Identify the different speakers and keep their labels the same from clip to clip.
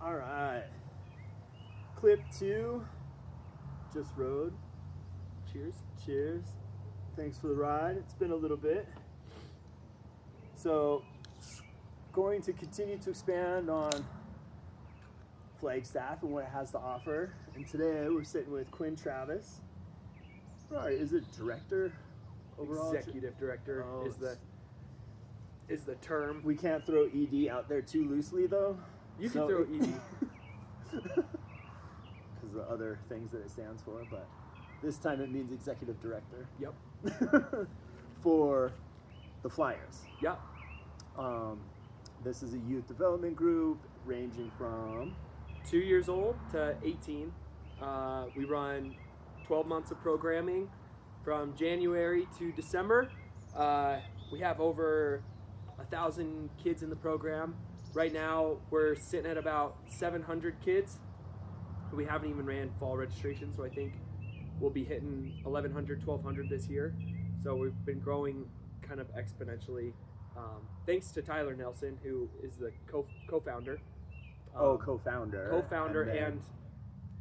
Speaker 1: All right. Clip 2. Just rode.
Speaker 2: Cheers.
Speaker 1: Cheers. Thanks for the ride. It's been a little bit. So, going to continue to expand on Flagstaff and what it has to offer. And today we're sitting with Quinn Travis. Right, is it director overall?
Speaker 2: Executive director is the term.
Speaker 1: We can't throw ED out there too loosely though.
Speaker 2: You can throw ED.
Speaker 1: Because the other things that it stands for, but this time it means executive director.
Speaker 2: Yep.
Speaker 1: For the Flyrs.
Speaker 2: Yep.
Speaker 1: This is a youth development group ranging from
Speaker 2: 2 years old to 18. We run 12 months of programming from January to December. We have over 1,000 kids in the program. Right now, we're sitting at about 700 kids. We haven't even ran fall registration, so I think we'll be hitting 1,100, 1,200 this year. So we've been growing kind of exponentially. Thanks to Tyler Nelson, who is the co-founder.
Speaker 1: Co-founder.
Speaker 2: Co-founder and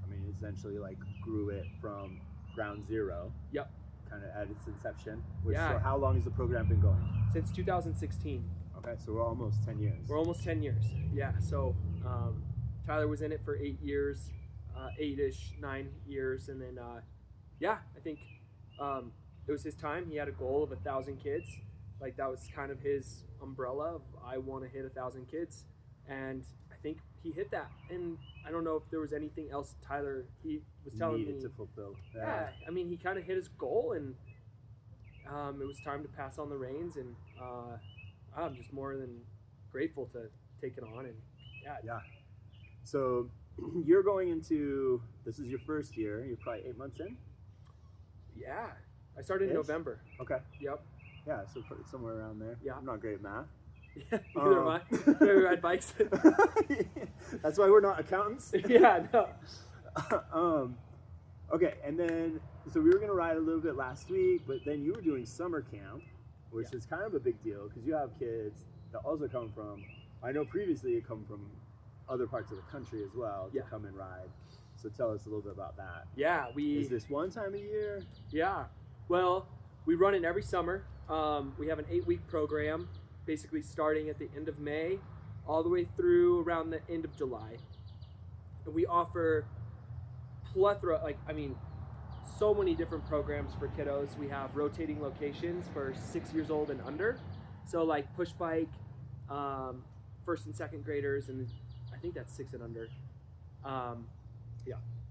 Speaker 1: I mean, essentially like grew it from ground zero.
Speaker 2: Yep.
Speaker 1: Kind of at its inception.
Speaker 2: Yeah.
Speaker 1: So how long has the program been going?
Speaker 2: Since 2016.
Speaker 1: Okay, so we're almost 10 years.
Speaker 2: We're almost 10 years. Yeah. So Tyler was in it for 8 years, 8-ish, 9 years, and then I think it was his time. He had a goal of 1,000 kids. Like that was kind of his umbrella of I want to hit 1,000 kids, and I think he hit that. And I don't know if there was anything else he was telling me
Speaker 1: to fulfill.
Speaker 2: Yeah, I mean he kind of hit his goal, and it was time to pass on the reins, and I'm just more than grateful to take it on. And
Speaker 1: yeah. So you're going into, this is your first year. You're probably 8 months in.
Speaker 2: Yeah, I started in November.
Speaker 1: Okay.
Speaker 2: Yep.
Speaker 1: Yeah, so somewhere around there.
Speaker 2: Yeah.
Speaker 1: I'm not great at math.
Speaker 2: Yeah, neither am I. We ride bikes.
Speaker 1: That's why we're not accountants.
Speaker 2: Yeah, no.
Speaker 1: Okay, and then, so we were going to ride a little bit last week, but then you were doing summer camp, which is kind of a big deal because you have kids that also come from, I know previously you come from other parts of the country as well to come and ride. So tell us a little bit about that.
Speaker 2: Yeah,
Speaker 1: Is this one time a year?
Speaker 2: Yeah, well, we run it every summer. We have an 8-week program, basically starting at the end of May, all the way through around the end of July. And we offer plethora, so many different programs for kiddos. We have rotating locations for 6 years old and under. So like push bike, first and second graders, and I think that's 6 and under.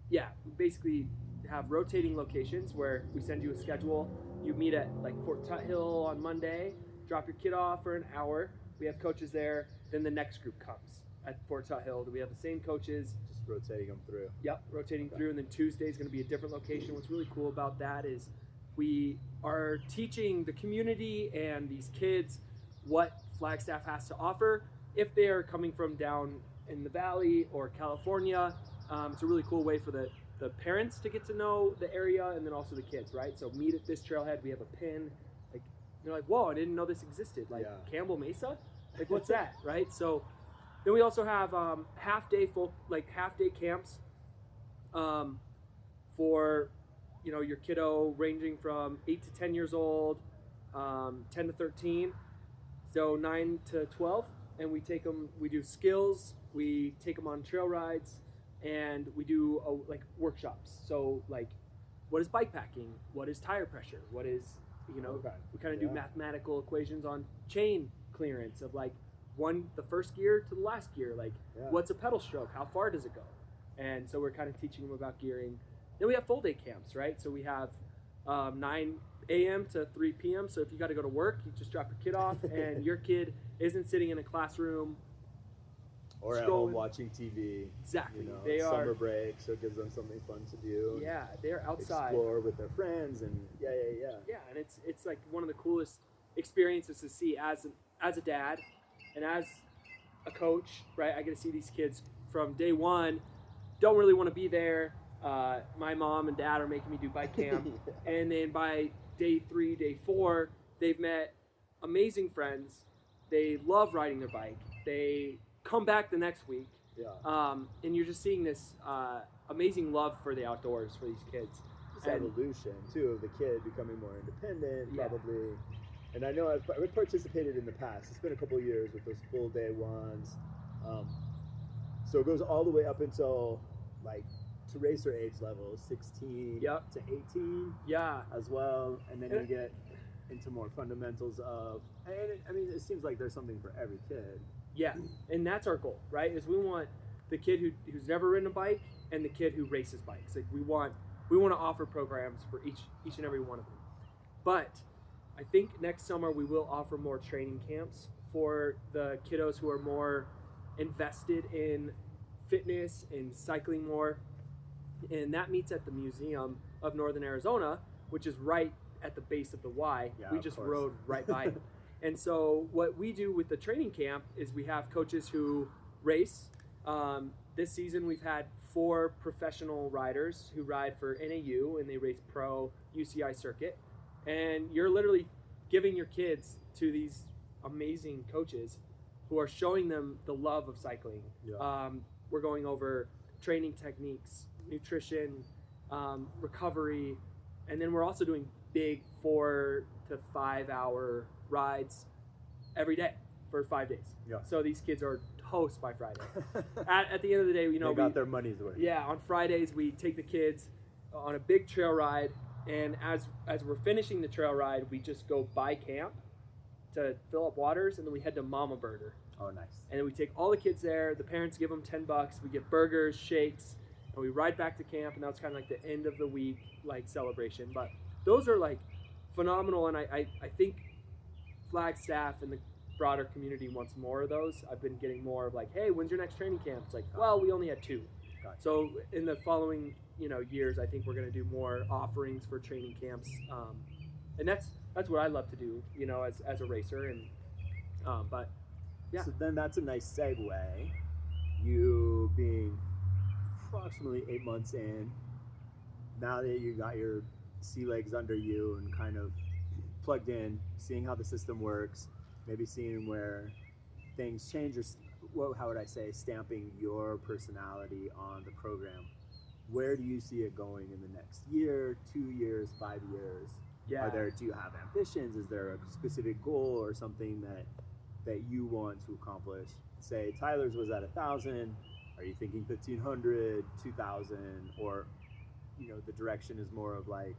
Speaker 2: Yeah, we basically have rotating locations where we send you a schedule. You meet at like Fort Tuthill on Monday, drop your kid off for an hour. We have coaches there. Then the next group comes at Fort Tuthill. We have the same coaches.
Speaker 1: Just rotating them through.
Speaker 2: Yep, rotating through. And then Tuesday is going to be a different location. What's really cool about that is we are teaching the community and these kids what Flagstaff has to offer if they are coming from down in the valley or California. It's a really cool way for the parents to get to know the area and then also the kids, right? So meet at this trailhead. We have a pin. Like you're like, whoa, I didn't know this existed. Like Campbell Mesa? Like what's that, right? So then we also have half day camps for your kiddo ranging from 8 to 10 years old, 10 to 13, so 9 to 12, and we take them. We do skills. We take them on trail rides. And we do workshops. So like, what is bike packing? What is tire pressure? What is, we kind of do mathematical equations on chain clearance of like the first gear to the last gear. Like what's a pedal stroke? How far does it go? And so we're kind of teaching them about gearing. Then we have full day camps, right? So we have 9 a.m. to 3 p.m. So if you got to go to work, you just drop your kid off and your kid isn't sitting in a classroom
Speaker 1: or at home watching TV.
Speaker 2: Exactly.
Speaker 1: They are summer break, so it gives them something fun to do.
Speaker 2: Yeah, they're outside.
Speaker 1: Explore with their friends and
Speaker 2: Yeah, and it's like one of the coolest experiences to see as a dad and as a coach, right? I get to see these kids from day one, don't really want to be there. My mom and dad are making me do bike camp. And then by day 3, day 4, they've met amazing friends. They love riding their bike. They come back the next week
Speaker 1: Yeah.
Speaker 2: And you're just seeing this amazing love for the outdoors for these kids.
Speaker 1: This evolution too of the kid becoming more independent,
Speaker 2: Yeah.
Speaker 1: probably. And I know I've participated in the past. It's been a couple of years with those full day ones. So it goes all the way up until like to racer age level, 16
Speaker 2: Yep.
Speaker 1: to 18
Speaker 2: Yeah.
Speaker 1: as well. And then you get into more fundamentals of, and I mean, it seems like there's something for every kid.
Speaker 2: Yeah, and that's our goal, right? Is we want the kid who's never ridden a bike and the kid who races bikes. Like we want to offer programs for each and every one of them. But I think next summer we will offer more training camps for the kiddos who are more invested in fitness and cycling more. And that meets at the Museum of Northern Arizona, which is right at the base of the Y.
Speaker 1: Yeah,
Speaker 2: We
Speaker 1: of
Speaker 2: just
Speaker 1: course.
Speaker 2: rode right by it. And so what we do with the training camp is we have coaches who race. This season we've had 4 professional riders who ride for NAU, and they race pro UCI circuit. And you're literally giving your kids to these amazing coaches who are showing them the love of cycling.
Speaker 1: Yeah.
Speaker 2: We're going over training techniques, nutrition, recovery, and then we're also doing big 4 to 5 hour rides every day for 5 days.
Speaker 1: Yeah.
Speaker 2: So these kids are toast by Friday. At the end of the day,
Speaker 1: They got their money's worth.
Speaker 2: Yeah, on Fridays we take the kids on a big trail ride, and as we're finishing the trail ride, we just go by camp to fill up waters, and then we head to Mama Burger.
Speaker 1: Oh, nice.
Speaker 2: And then we take all the kids there. The parents give them $10. We get burgers, shakes, and we ride back to camp. And that's kind of like the end of the week like celebration. But those are like phenomenal, and I think Flagstaff and the broader community wants more of those. I've been getting more of like, hey, when's your next training camp? It's like, well, we only had 2.
Speaker 1: Gotcha.
Speaker 2: So in the following years, I think we're going to do more offerings for training camps, and that's what I love to do, as a racer. And but yeah.
Speaker 1: So then that's a nice segue. You being approximately 8 months in, now that you got your sea legs under you and kind of plugged in, seeing how the system works, maybe seeing where things change, or how would I say, stamping your personality on the program. Where do you see it going in the next year, 2 years, 5 years?
Speaker 2: Yeah.
Speaker 1: Do you have ambitions? Is there a specific goal or something that you want to accomplish? Say Tyler's was at 1,000. Are you thinking 1,500, 2,000, or the direction is more of like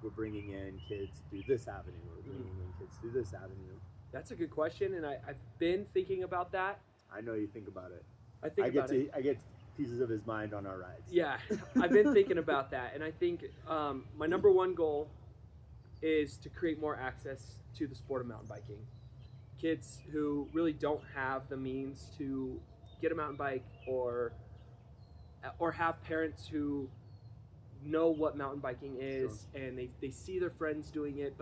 Speaker 1: we're bringing in kids through this avenue, we're bringing in kids through this avenue?
Speaker 2: That's a good question, and I've been thinking about that.
Speaker 1: I know you think about it.
Speaker 2: I
Speaker 1: get pieces of his mind on our rides.
Speaker 2: Yeah, I've been thinking about that, and I think my number one goal is to create more access to the sport of mountain biking. Kids who really don't have the means to get a mountain bike, or have parents who know what mountain biking is,
Speaker 1: Sure.
Speaker 2: and they see their friends doing it,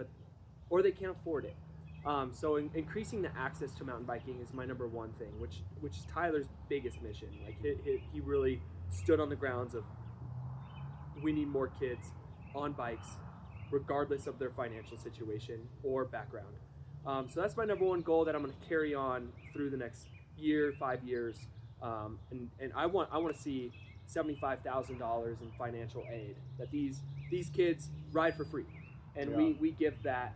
Speaker 2: or they can't afford it. So increasing the access to mountain biking is my number one thing, which is Tyler's biggest mission. Like he really stood on the grounds of, we need more kids on bikes, regardless of their financial situation or background. So that's my number one goal that I'm going to carry on through the next year, 5 years, and I want to see $75,000 in financial aid that these kids ride for free, and
Speaker 1: Yeah.
Speaker 2: we give that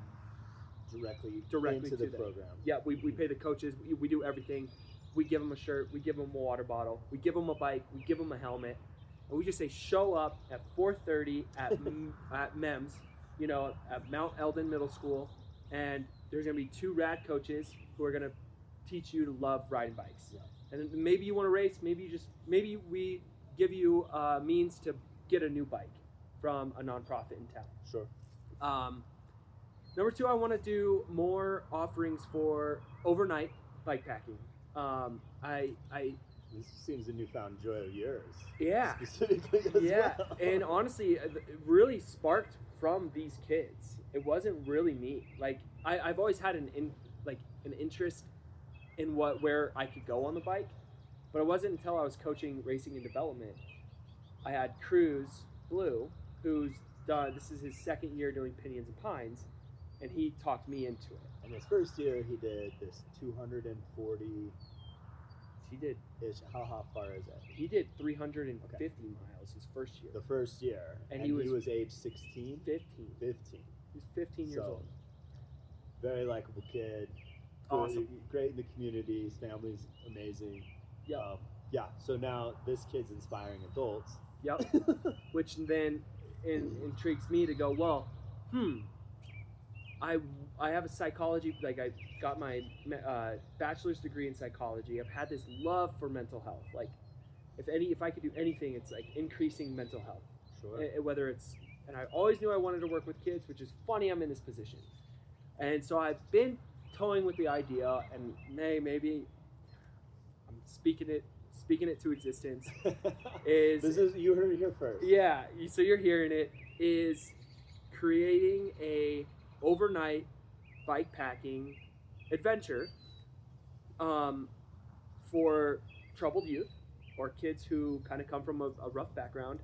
Speaker 1: directly
Speaker 2: Directly
Speaker 1: into the
Speaker 2: to them.
Speaker 1: program.
Speaker 2: Yeah, we pay the coaches. We do everything. We give them a shirt. We give them a water bottle. We give them a bike. We give them a helmet. And we just say, show up at 4:30 at MEMS, at Mount Eldon Middle School. And there's going to be 2 rad coaches who are going to teach you to love riding bikes.
Speaker 1: Yeah.
Speaker 2: And then maybe you want to race. Maybe we give you a means to get a new bike from a nonprofit in town.
Speaker 1: Sure.
Speaker 2: Number 2, I want to do more offerings for overnight bike packing.
Speaker 1: This seems a newfound joy of yours.
Speaker 2: Yeah.
Speaker 1: Specifically as
Speaker 2: Yeah,
Speaker 1: well.
Speaker 2: and honestly, it really sparked from these kids. It wasn't really me. Like I've always had an interest in where I could go on the bike, but it wasn't until I was coaching racing and development. I had Cruz Blue, who's done. This is his 2nd year doing Pinions and Pines, and he talked me into it.
Speaker 1: And his first year, he did this 240
Speaker 2: He did.
Speaker 1: How far is it?
Speaker 2: He did 350 miles his first year.
Speaker 1: The first year,
Speaker 2: And
Speaker 1: he was age 16.
Speaker 2: 15.
Speaker 1: 15.
Speaker 2: He's 15 years old.
Speaker 1: Very likable kid.
Speaker 2: Awesome.
Speaker 1: Great in the community. His family's amazing.
Speaker 2: Yeah.
Speaker 1: Yeah. So now this kid's inspiring adults.
Speaker 2: Yep. Which then intrigues me to go, well, I have a psychology, like I got my bachelor's degree in psychology. I've had this love for mental health. Like if I could do anything, it's like increasing mental health.
Speaker 1: Sure.
Speaker 2: Whether it's, and I always knew I wanted to work with kids, which is funny I'm in this position. And so I've been toying with the idea, and maybe I'm speaking it to existence.
Speaker 1: You heard it here first.
Speaker 2: Yeah, so you're hearing it, is creating a overnight bike packing adventure for troubled youth or kids who kind of come from a rough background,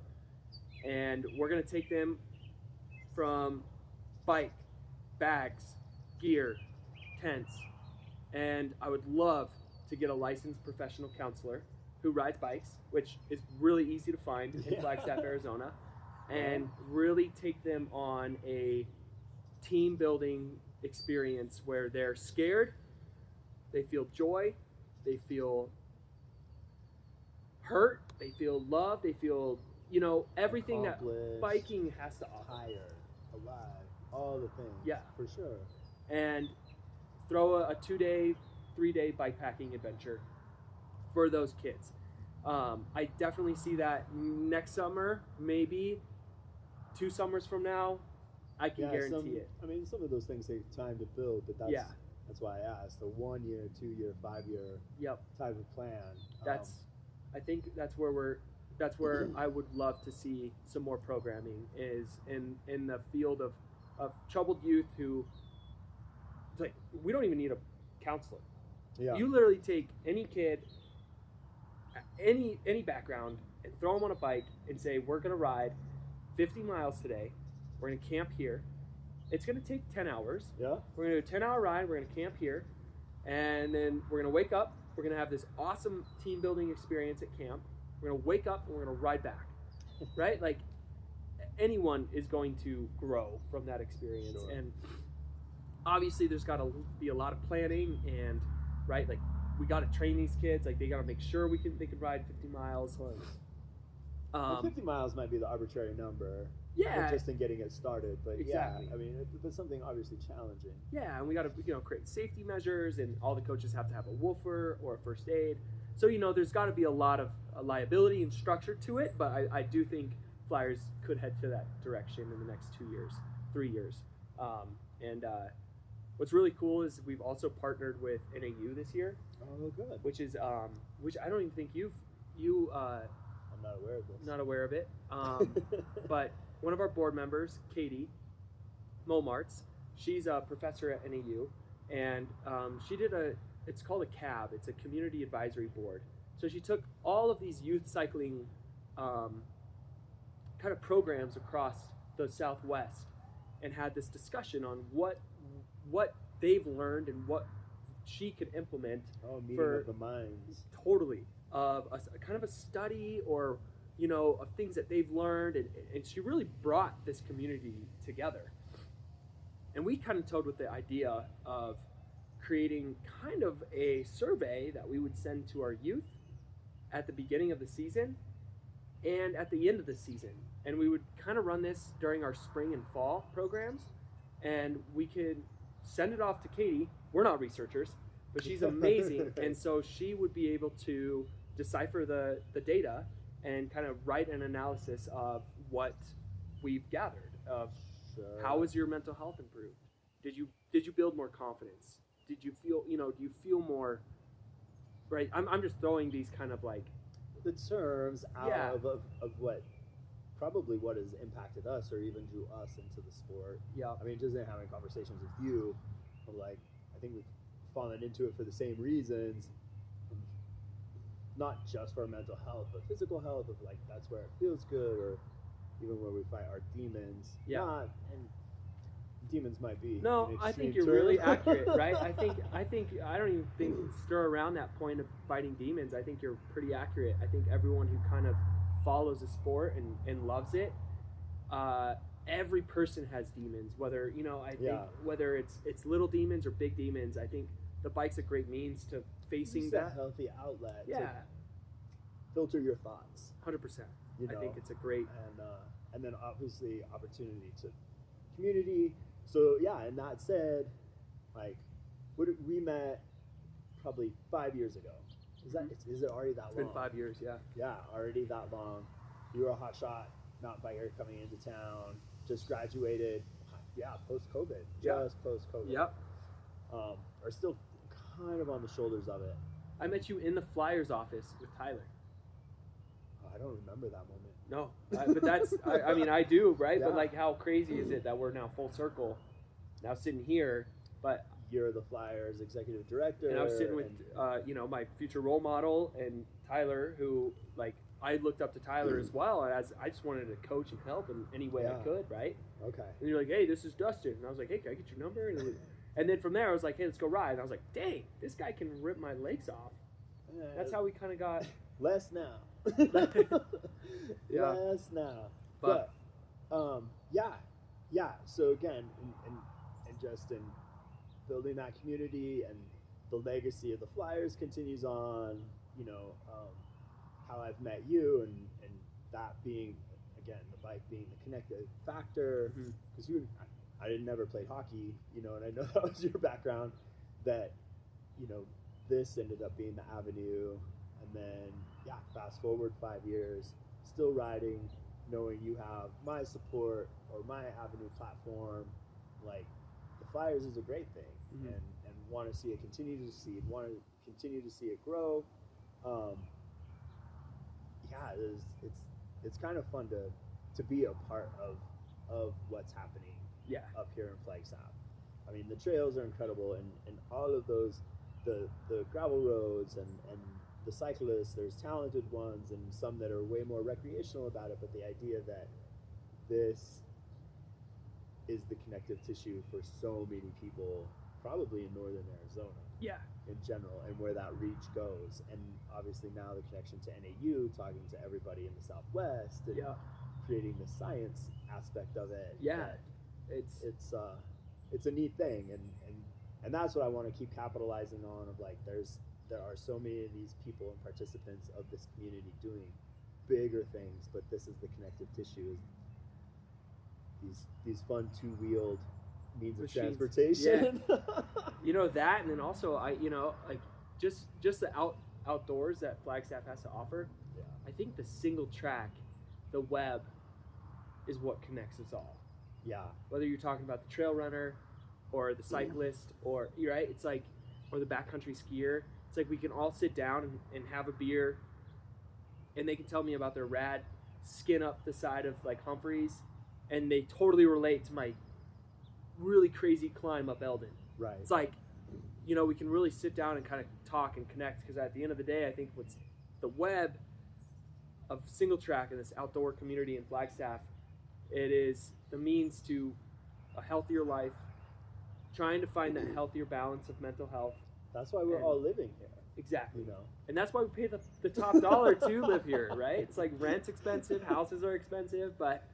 Speaker 2: and we're going to take them from bike, bags, gear, tents, and I would love to get a licensed professional counselor who rides bikes, which is really easy to find in Flagstaff, Arizona, and really take them on a team building experience where they're scared, they feel joy, they feel hurt, they feel love, they feel, everything that biking has to offer.
Speaker 1: Tired, alive, all the things.
Speaker 2: Yeah.
Speaker 1: For sure.
Speaker 2: And throw a 2-day, 3-day bike packing adventure for those kids. I definitely see that next summer, maybe 2 summers from now. I can guarantee it.
Speaker 1: I mean, some of those things take time to build, but that's why I asked. The 1 year, 2 year, 5 year type of plan.
Speaker 2: I think that's where I would love to see some more programming, is in the field of troubled youth who, like, we don't even need a counselor.
Speaker 1: Yeah.
Speaker 2: You literally take any kid, any background, and throw them on a bike and say, we're going to ride 50 miles today. We're going to camp here. It's going to take 10 hours.
Speaker 1: Yeah.
Speaker 2: We're going to do a 10-hour ride. We're going to camp here. And then we're going to wake up. We're going to have this awesome team building experience at camp. We're going to wake up and we're going to ride back. Right? Like, anyone is going to grow from that experience.
Speaker 1: Sure.
Speaker 2: And obviously there's got to be a lot of planning, and right, like, we got to train these kids. Like, they got to make sure they can ride 50 miles.
Speaker 1: 50 miles might be the arbitrary number.
Speaker 2: Yeah.
Speaker 1: Just in getting it started, but
Speaker 2: exactly.
Speaker 1: Yeah, I mean, it's something obviously challenging.
Speaker 2: Yeah, and we got to create safety measures, and all the coaches have to have a woofer or a first aid. So there's got to be a lot of liability and structure to it. But I do think Flyers could head to that direction in the next 3 years. And what's really cool is we've also partnered with NAU this year.
Speaker 1: Oh, good.
Speaker 2: Which I don't even think you.
Speaker 1: I'm not aware of this.
Speaker 2: Not aware of it. But one of our board members, Katie Momartz, she's a professor at NAU, and she did it's called a CAB, it's a Community Advisory Board. So she took all of these youth cycling kind of programs across the Southwest and had this discussion on what they've learned and what she could implement.
Speaker 1: Meeting of the minds.
Speaker 2: Totally. Of a kind of a study, or of things that they've learned, and she really brought this community together. And we kind of toyed with the idea of creating kind of a survey that we would send to our youth at the beginning of the season and at the end of the season. And we would kind of run this during our spring and fall programs, and we could send it off to Katie. We're not researchers, but she's amazing. And so she would be able to decipher the data and kind of write an analysis of what we've gathered, of how is your mental health improved? Did you build more confidence? Did you feel, do you feel more, right? I'm just throwing these kind of like
Speaker 1: the terms out of what has impacted us or even drew us into the sport.
Speaker 2: Yeah.
Speaker 1: I mean, just in having conversations with you, of like, I think we've fallen into it for the same reasons, not just for mental health, but physical health, of like, that's where it feels good, or even where we fight our demons.
Speaker 2: Yeah.
Speaker 1: And demons might be.
Speaker 2: No,
Speaker 1: an
Speaker 2: I think
Speaker 1: extreme
Speaker 2: you're
Speaker 1: term.
Speaker 2: really accurate, right? I don't even think stir around that point of fighting demons. I think you're pretty accurate. I think everyone who kind of follows a sport and loves it, every person has demons. Whether I think whether it's little demons or big demons, I think the bike's a great means to facing
Speaker 1: Just
Speaker 2: that.
Speaker 1: a healthy outlet.
Speaker 2: Yeah,
Speaker 1: To filter your thoughts.
Speaker 2: 100%. I think it's a great
Speaker 1: and then obviously opportunity to community. So yeah, and that said, like, we met probably 5 years ago. Is it already that
Speaker 2: It's
Speaker 1: long?
Speaker 2: been 5 years, yeah.
Speaker 1: Yeah, already that long. You were a hotshot mountain biker coming into town, just graduated. Yeah, post COVID, just post COVID.
Speaker 2: Yep.
Speaker 1: Are still kind of on the shoulders of it.
Speaker 2: I met you in the Flyrs office with Tyler.
Speaker 1: I don't remember that moment.
Speaker 2: No, but that's, I mean, I do, right?
Speaker 1: Yeah.
Speaker 2: But like, how crazy is it that we're now full circle, now sitting here, but
Speaker 1: You're the Flyers executive director.
Speaker 2: and I was sitting with, my future role model and Tyler, who, like, I looked up to Tyler as well, as I just wanted to coach and help in any way I could, right?
Speaker 1: Okay.
Speaker 2: And you're like, hey, this is Dustin. And I was like, hey, can I get your number? And then from there, I was like, hey, let's go ride. And I was like, dang, this guy can rip my legs off. That's how we kind of got.
Speaker 1: Less now.
Speaker 2: Yeah.
Speaker 1: Less now.
Speaker 2: But
Speaker 1: yeah. So again, and just in building that community and the legacy of the Flyers continues on. How I've met you and that being, again, the bike being the connective factor. Because I didn't never played hockey, and I know that was your background. That this ended up being the avenue, and then fast forward 5 years, still riding, knowing you have my support or my avenue platform. Like, the Flyers is a great thing, and want to see it continue to succeed, want to continue to see it grow. It's kind of fun to be a part of what's happening up here in Flagstaff. I mean, the trails are incredible, and all of those, the gravel roads and the cyclists, there's talented ones and some that are way more recreational about it, but the idea that this is the connective tissue for so many people, probably in northern Arizona.
Speaker 2: Yeah.
Speaker 1: In general, and where that reach goes, and obviously now the connection to NAU, talking to everybody in the Southwest, and creating the science aspect of it.
Speaker 2: Yeah,
Speaker 1: it's a neat thing, and that's what I want to keep capitalizing on. Of like, there are so many of these people and participants of this community doing bigger things, but this is the connective tissue. These fun two-wheeled means of transportation.
Speaker 2: Yeah. That, and then also just the outdoors that Flagstaff has to offer.
Speaker 1: Yeah.
Speaker 2: I think the single track, the web, is what connects us all.
Speaker 1: Yeah.
Speaker 2: Whether you're talking about the trail runner or the cyclist or it's like, or the backcountry skier, it's like we can all sit down and have a beer, and they can tell me about their rad skin up the side of like Humphreys, and they totally relate to my really crazy climb up Eldon.
Speaker 1: Right.
Speaker 2: It's like, we can really sit down and kind of talk and connect, because at the end of the day, I think what's the web of single track in this outdoor community in Flagstaff, it is the means to a healthier life, trying to find that healthier balance of mental health.
Speaker 1: That's why we're all living here.
Speaker 2: Exactly. And that's why we pay the top dollar to live here, right? It's like rent's expensive, houses are expensive, but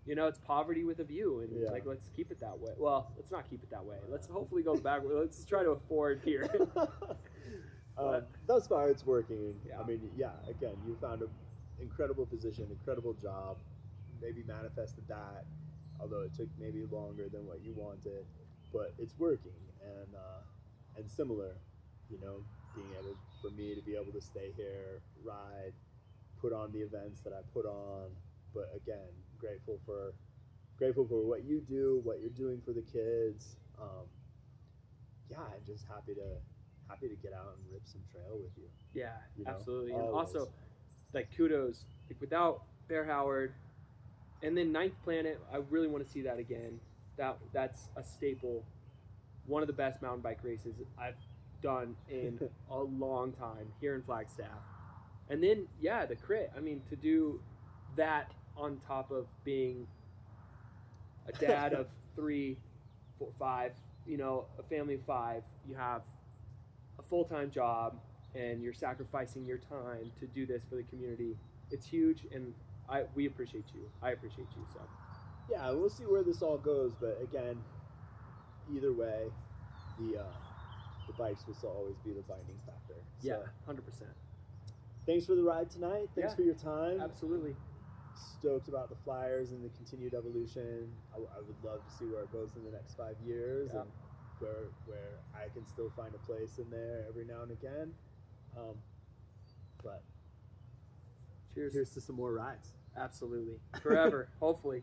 Speaker 2: it's poverty with a view, and it's like, let's keep it that way. Well, let's not keep it that way. Let's hopefully go backward. Let's try to afford here.
Speaker 1: Thus far, it's working.
Speaker 2: Yeah.
Speaker 1: I mean, again, you found an incredible position, incredible job, maybe manifested that, although it took maybe longer than what you wanted, but it's working, and similar, being able, for me to be able to stay here, ride, put on the events that I put on, but again, grateful for what you do, what you're doing for the kids. I'm just happy to get out and rip some trail with you.
Speaker 2: Yeah, absolutely. And
Speaker 1: always.
Speaker 2: also, like, kudos, like, without Bear Howard, and then Ninth Planet, I really want to see that again. That's a staple, one of the best mountain bike races I've done in a long time here in Flagstaff. And then the crit, I mean, to do that on top of being a dad of 3 4, 5, a family of 5, you have a full-time job and you're sacrificing your time to do this for the community. It's huge, and we appreciate you. I appreciate you. So
Speaker 1: Yeah, we'll see where this all goes, but again, either way, the bikes will still always be the binding factor. So,
Speaker 2: yeah, 100%.
Speaker 1: thanks for the ride tonight. Thanks
Speaker 2: Yeah,
Speaker 1: for your time.
Speaker 2: Absolutely.
Speaker 1: Stoked about the Flyrs and the continued evolution. I would love to see where it goes in the next 5 years,
Speaker 2: Yeah.
Speaker 1: and where I can still find a place in there every now and again. But
Speaker 2: Cheers.
Speaker 1: here's to some more rides.
Speaker 2: Absolutely. Forever, hopefully.